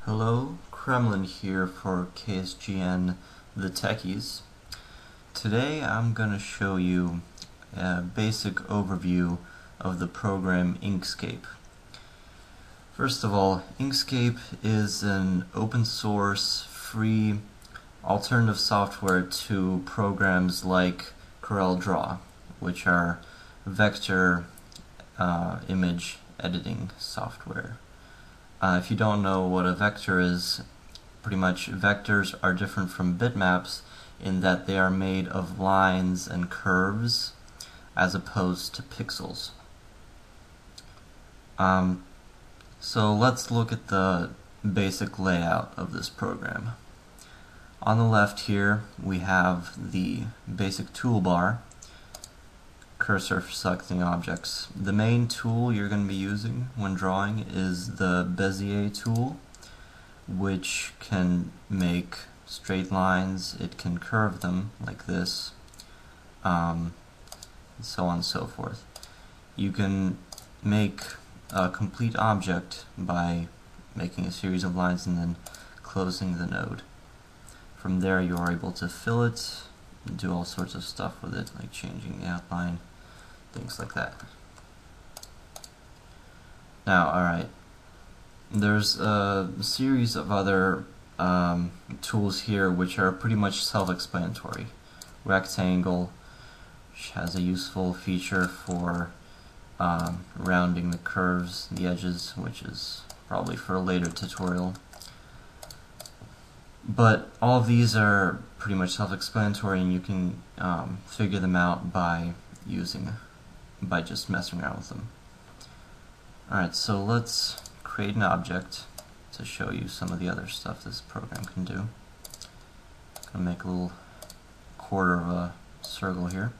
Hello, Cremlin here for KSGN The Techies. Today I'm going to show you a basic overview of the program Inkscape. First of all, Inkscape is an open source, free alternative software to programs like CorelDRAW, which are vector image editing software. If you don't know what a vector is, pretty much vectors are different from bitmaps in that they are made of lines and curves as opposed to pixels. So let's look at the basic layout of this program. On the left here we have the basic toolbar, cursor for selecting objects. The main tool you're going to be using when drawing is the Bezier tool, which can make straight lines, it can curve them like this, and so on and so forth. You can make a complete object by making a series of lines and then closing the node. From there you are able to fill it and do all sorts of stuff with it, like changing the outline, things like that. Now, alright, there's a series of other tools here which are pretty much self-explanatory. Rectangle, which has a useful feature for rounding the curves, the edges, which is probably for a later tutorial. But all of these are pretty much self-explanatory, and you can figure them out by just messing around with them. Alright, so let's create an object to show you some of the other stuff this program can do. I'm going to make a little quarter of a circle here.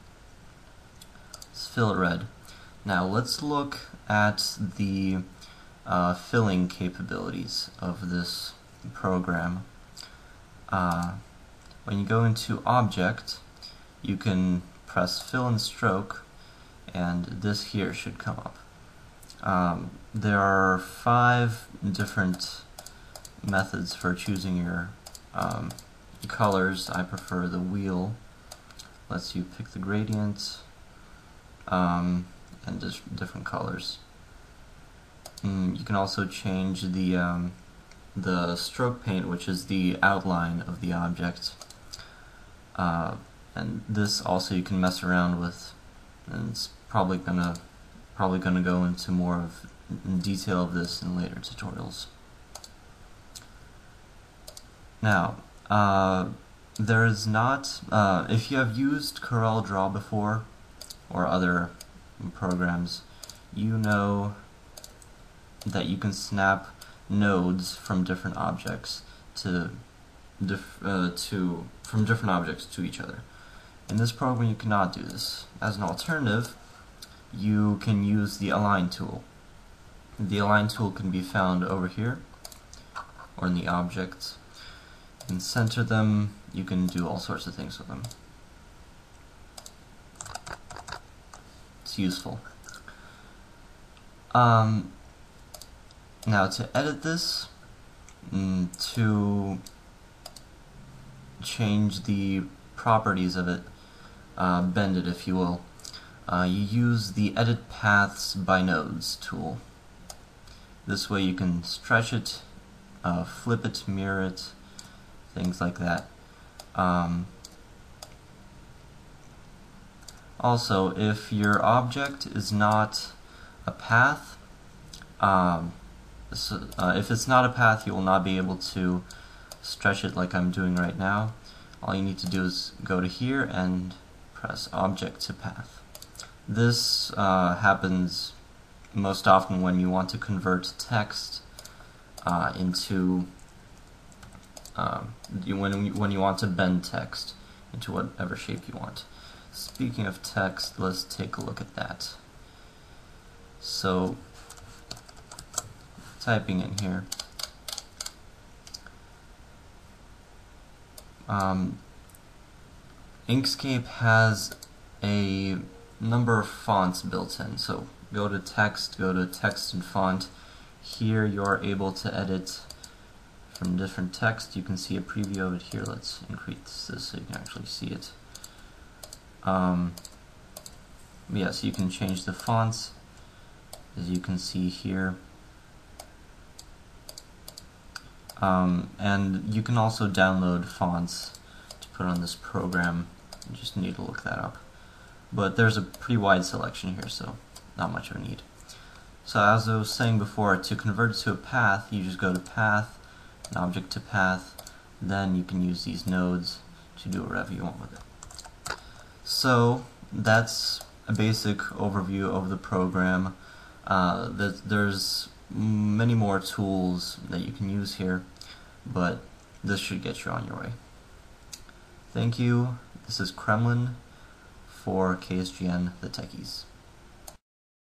Let's fill it red. Now let's look at the filling capabilities of this program. When you go into Object, you can press Fill and Stroke, and this here should come up. There are 5 different methods for choosing your colors. I prefer the wheel. Lets you pick the gradient and different colors. You can also change the stroke paint, which is the outline of the object. And this also you can mess around with, and it's probably gonna go into more of detail of this in later tutorials. Now, there is not, if you have used CorelDRAW before or other programs, you know that you can snap nodes from different objects from different objects to each other. In this program you cannot do this. As an alternative, you can use the Align tool. The Align tool can be found over here or in the objects. You can center them, you can do all sorts of things with them. It's useful. Now to edit this, to change the properties of it, bend it if you will, you use the Edit Paths by Nodes tool. This way you can stretch it, flip it, mirror it, things like that. Also, if your object is not a path, if it's not a path, you will not be able to stretch it like I'm doing right now. All you need to do is go to here and press Object to Path. This happens most often when you want to convert text into when you want to bend text into whatever shape you want. Speaking of text, let's take a look at that. So, typing in here, Inkscape has a number of fonts built in. So go to text and font. Here you are able to edit from different text. You can see a preview of it here. Let's increase this so you can actually see it. Yeah, so you can change the fonts, as you can see here. And you can also download fonts to put on this program. You just need to look that up. But there's a pretty wide selection here, so not much of a need. So as I was saying before, to convert it to a path, you just go to Path, and Object to Path, then you can use these nodes to do whatever you want with it. So that's a basic overview of the program. There's many more tools that you can use here, but this should get you on your way. Thank you. This is Cremnlin for KSGN, the Techies.